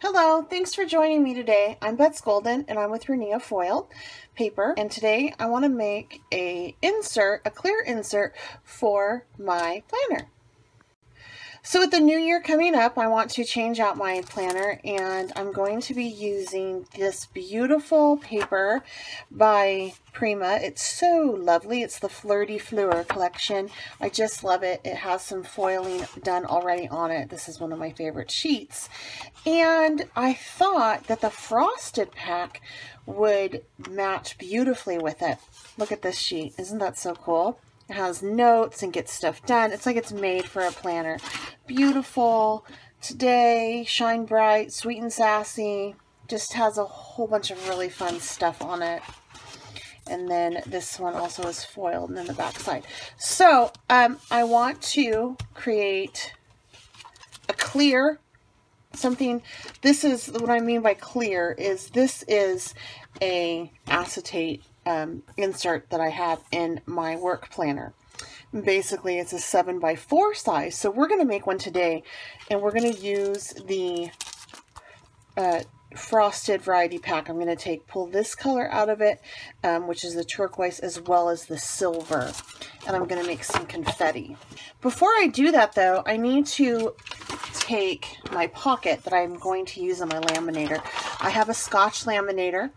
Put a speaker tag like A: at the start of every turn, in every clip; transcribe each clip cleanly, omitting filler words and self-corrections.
A: Hello, thanks for joining me today. I'm Betz Golden and I'm with Rinea Foiled paper, and today I want to make a clear insert for my planner. So with the new year coming up, I want to change out my planner, and I'm going to be using this beautiful paper by Prima. It's so lovely. It's the Flirty Fleur collection. I just love it. It has some foiling done already on it. This is one of my favorite sheets. And I thought that the frosted pack would match beautifully with it. Look at this sheet. Isn't that so cool? It has notes and gets stuff done. It's like it's made for a planner. Beautiful. Today, shine bright, sweet and sassy. Just has a whole bunch of really fun stuff on it. And then this one also is foiled and then the back side. So I want to create a clear something. This is what I mean by clear. This is a acetate insert that I have in my work planner. Basically, it's a 7x4 size. So we're going to make one today, and we're going to use the frosted variety pack. I'm going to pull this color out of it, which is the turquoise, as well as the silver, and I'm going to make some confetti. Before I do that though, I need to take my pocket that I'm going to use on my laminator. I have a Scotch laminator.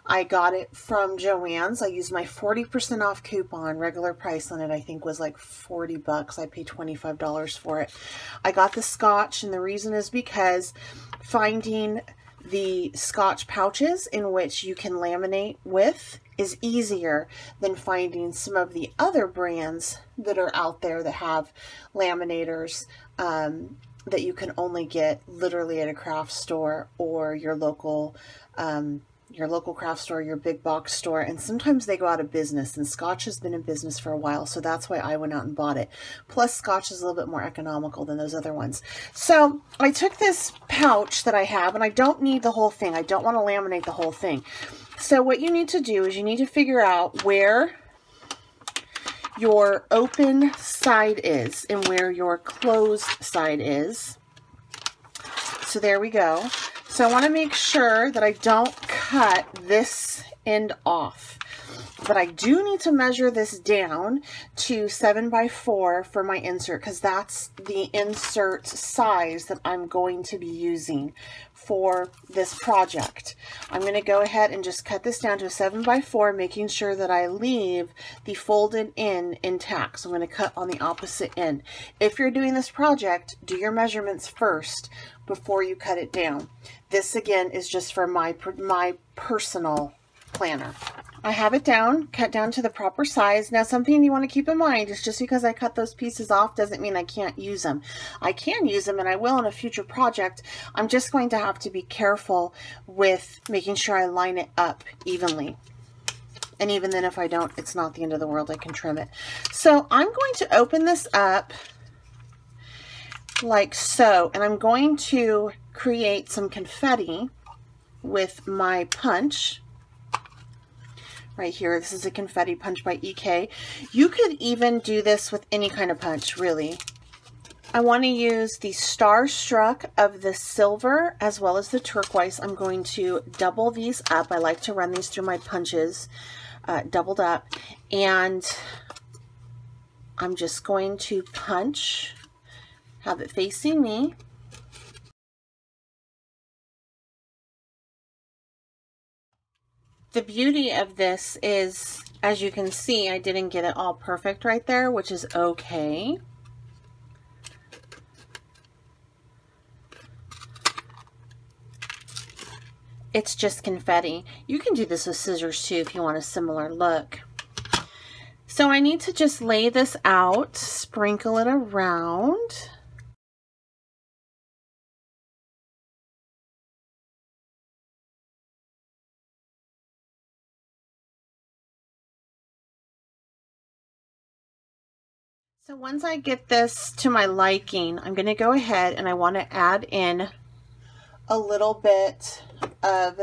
A: I got it from Joann's. I used my 40% off coupon. Regular price on it I think was like 40 bucks. I paid $25 for it. I got the Scotch, and the reason is because finding the Scotch pouches in which you can laminate with is easier than finding some of the other brands that are out there that have laminators that you can only get literally at a craft store or your local craft store, your big box store, and sometimes they go out of business, and Scotch has been in business for a while, so that's why I went out and bought it. Plus, Scotch is a little bit more economical than those other ones. So I took this pouch that I have, and I don't need the whole thing. I don't want to laminate the whole thing. So what you need to do is you need to figure out where your open side is and where your closed side is. So there we go. So I want to make sure that I don't cut this end off, but I do need to measure this down to 7x4 for my insert, because that's the insert size that I'm going to be using for this project. I'm going to go ahead and just cut this down to a 7x4, making sure that I leave the folded end intact. So I'm going to cut on the opposite end. If you're doing this project, do your measurements first before you cut it down. This again is just for my personal planner. I have it down, cut down to the proper size. Now, something you want to keep in mind is just because I cut those pieces off doesn't mean I can't use them. I can use them, and I will in a future project. I'm just going to have to be careful with making sure I line it up evenly. And even then, if I don't, it's not the end of the world. I can trim it. So I'm going to open this up like so, and I'm going to create some confetti with my punch. Right here, this is a confetti punch by EK. You could even do this with any kind of punch, really. I want to use the Starstruck of the silver as well as the turquoise. I'm going to double these up. I like to run these through my punches doubled up, and I'm just going to punch, have it facing me. The beauty of this is, as you can see, I didn't get it all perfect right there, which is okay. It's just confetti. You can do this with scissors too if you want a similar look. So I need to just lay this out, sprinkle it around. So once I get this to my liking, I'm going to go ahead and I want to add in a little bit of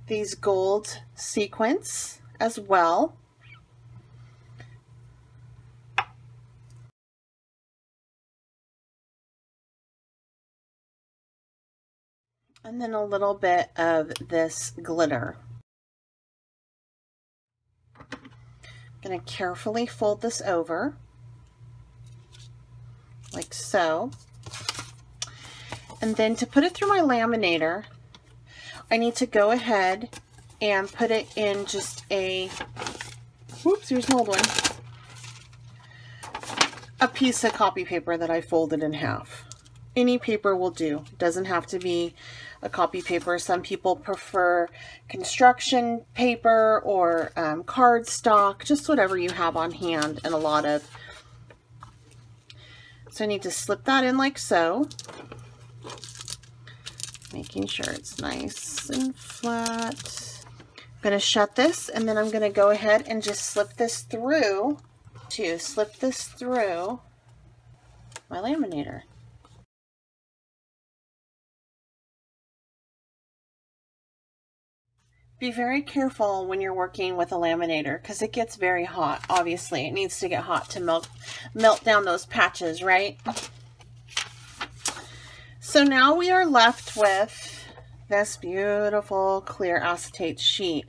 A: these gold sequins as well. And then a little bit of this glitter. I'm going to carefully fold this over, like so. And then to put it through my laminator, I need to go ahead and put it in just a, whoops, here's an old one, a piece of copy paper that I folded in half. Any paper will do. It doesn't have to be a copy paper. Some people prefer construction paper or cardstock, just whatever you have on hand and a lot of. So I need to slip that in like so, making sure it's nice and flat. I'm going to shut this, and then I'm going to go ahead and just slip this through my laminator. Be very careful when you're working with a laminator because it gets very hot. Obviously, it needs to get hot to melt down those patches, right? So now we are left with this beautiful clear acetate sheet.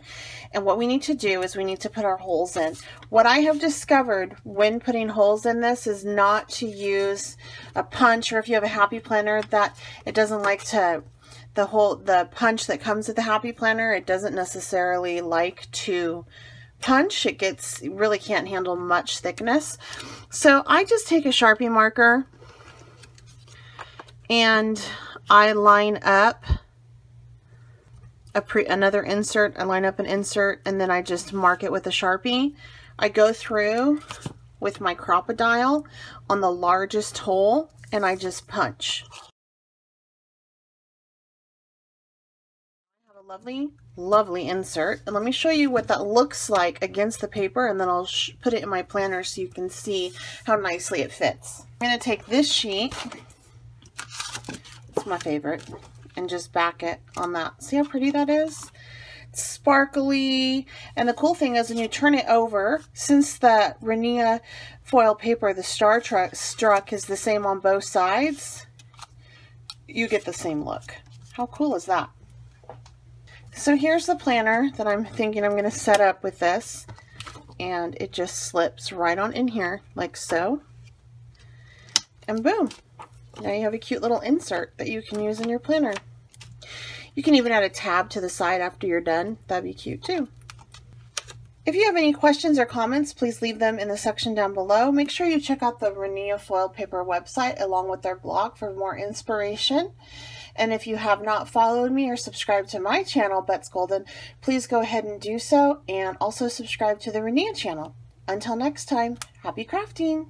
A: And what we need to do is we need to put our holes in. What I have discovered when putting holes in this is not to use a punch, or if you have a happy planner that it doesn't like to, the punch that comes with the happy planner, it doesn't necessarily like to punch. It really can't handle much thickness. So I just take a Sharpie marker and I line up another insert. I line up an insert and then I just mark it with a Sharpie. I go through with my Crop-A-Dile on the largest hole and I just punch. I have a lovely, lovely insert. And let me show you what that looks like against the paper, and then I'll put it in my planner so you can see how nicely it fits. I'm going to take this sheet, it's my favorite, and just back it on that. See how pretty that is? It's sparkly, and the cool thing is when you turn it over, since the Rinea foil paper, the star struck is the same on both sides, you get the same look. How cool is that? So here's the planner that I'm thinking I'm going to set up with this, and it just slips right on in here like so, and boom, now you have a cute little insert that you can use in your planner. You can even add a tab to the side after you're done. That'd be cute too. If you have any questions or comments, please leave them in the section down below. Make sure you check out the Rinea Foiled paper website along with their blog for more inspiration. And if you have not followed me or subscribed to my channel, Betz Golden, please go ahead and do so, and also subscribe to the Rinea channel. Until next time, happy crafting!